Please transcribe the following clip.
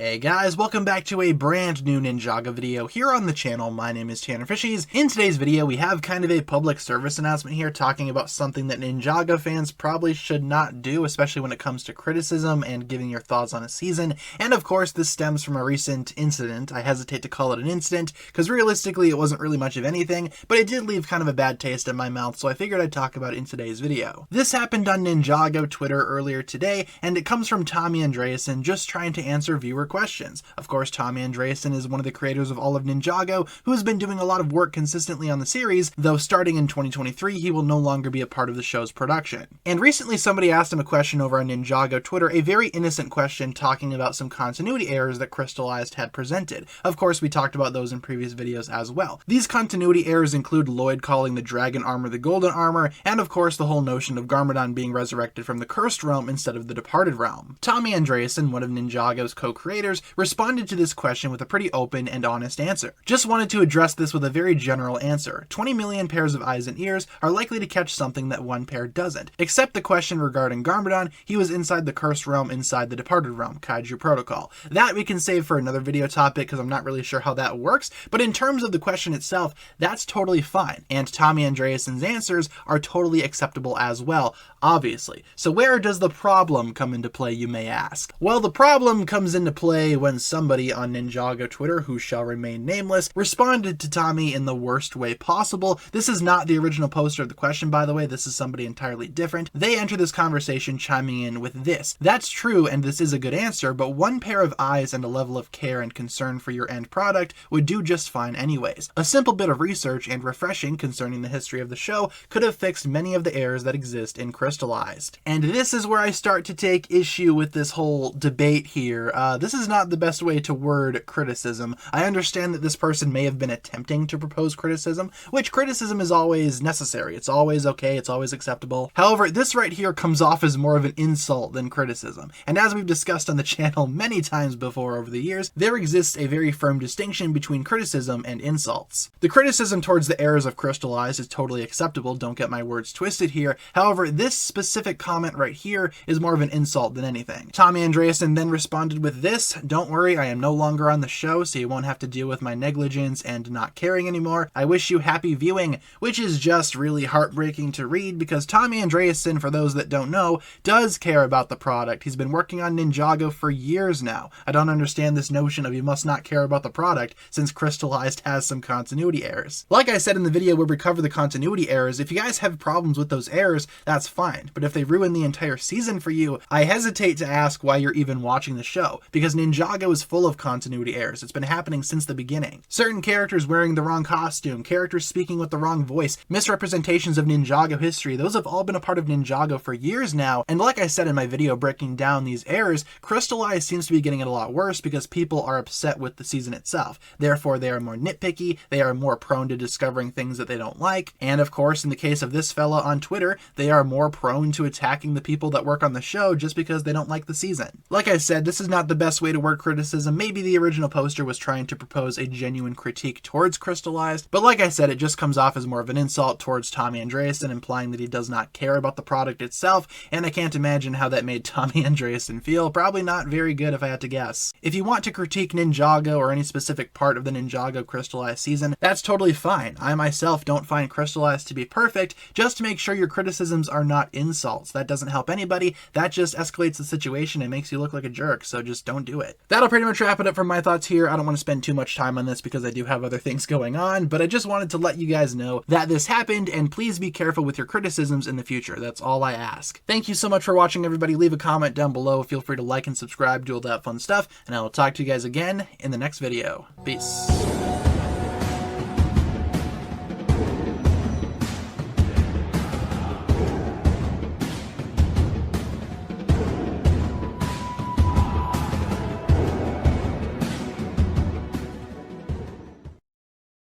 Hey guys, welcome back to a brand new Ninjago video here on the channel. My name is TannerFishies. In today's video, we have kind of a public service announcement here talking about something that Ninjago fans probably should not do, especially when it comes to criticism and giving your thoughts on a season. And of course, this stems from a recent incident. I hesitate to call it an incident because realistically, it wasn't really much of anything, but it did leave kind of a bad taste in my mouth, so I figured I'd talk about it in today's video. This happened on Ninjago Twitter earlier today, and it comes from Tommy Andreasen just trying to answer viewer questions. Of course, Tommy Andreasen is one of the creators of all of Ninjago, who has been doing a lot of work consistently on the series, though starting in 2023, he will no longer be a part of the show's production. And recently somebody asked him a question over on Ninjago Twitter, a very innocent question talking about some continuity errors that Crystallized had presented. Of course, we talked about those in previous videos as well. These continuity errors include Lloyd calling the dragon armor the golden armor, and of course the whole notion of Garmadon being resurrected from the cursed realm instead of the departed realm. Tommy Andreasen, one of Ninjago's co-creators, responded to this question with a pretty open and honest answer. Just wanted to address this with a very general answer. 20 million pairs of eyes and ears are likely to catch something that one pair doesn't. Except the question regarding Garmadon, he was inside the cursed realm inside the departed realm, Kaiju Protocol. That we can save for another video topic because I'm not really sure how that works, but in terms of the question itself, that's totally fine. And Tommy Andreasen's answers are totally acceptable as well, obviously. So where does the problem come into play, you may ask? Well, the problem comes into play when somebody on Ninjago Twitter, who shall remain nameless, responded to Tommy in the worst way possible. This is not the original poster of the question, by the way. This is somebody entirely different. They enter this conversation chiming in with this. That's true, and this is a good answer, but one pair of eyes and a level of care and concern for your end product would do just fine anyways. A simple bit of research and refreshing concerning the history of the show could have fixed many of the errors that exist in Crystallized. And this is where I start to take issue with this whole debate here. This is not the best way to word criticism. I understand that this person may have been attempting to propose criticism, which criticism is always necessary. It's always okay, it's always acceptable. However, this right here comes off as more of an insult than criticism. And as we've discussed on the channel many times before over the years, there exists a very firm distinction between criticism and insults. The criticism towards the errors of Crystallized is totally acceptable, don't get my words twisted here. However, this specific comment right here is more of an insult than anything. Tommy Andreasen then responded with this: "Don't worry, I am no longer on the show, so you won't have to deal with my negligence and not caring anymore. I wish you happy viewing," which is just really heartbreaking to read because Tommy Andreasen, for those that don't know, does care about the product. He's been working on Ninjago for years now. I don't understand this notion of you must not care about the product since Crystallized has some continuity errors. Like I said in the video where we cover the continuity errors, if you guys have problems with those errors, that's fine. But if they ruin the entire season for you, I hesitate to ask why you're even watching the show, because Ninjago is full of continuity errors. It's been happening since the beginning. Certain characters wearing the wrong costume, characters speaking with the wrong voice, misrepresentations of Ninjago history, those have all been a part of Ninjago for years now, and like I said in my video breaking down these errors, Crystallized seems to be getting it a lot worse because people are upset with the season itself. Therefore, they are more nitpicky, they are more prone to discovering things that they don't like, and of course, in the case of this fella on Twitter, they are more prone to attacking the people that work on the show just because they don't like the season. Like I said, this is not the best way to word criticism. Maybe the original poster was trying to propose a genuine critique towards Crystallized, but like I said, it just comes off as more of an insult towards Tommy Andreasen, implying that he does not care about the product itself, and I can't imagine how that made Tommy Andreasen feel. Probably not very good if I had to guess. If you want to critique Ninjago or any specific part of the Ninjago Crystallized season, that's totally fine. I myself don't find Crystallized to be perfect. Just make sure your criticisms are not insults. That doesn't help anybody. That just escalates the situation and makes you look like a jerk, so just don't do it. That'll pretty much wrap it up for my thoughts here. I don't want to spend too much time on this because I do have other things going on, but I just wanted to let you guys know that this happened, and please be careful with your criticisms in the future. That's all I ask. Thank you so much for watching, everybody. Leave a comment down below. Feel free to like and subscribe, do all that fun stuff, and I will talk to you guys again in the next video. Peace.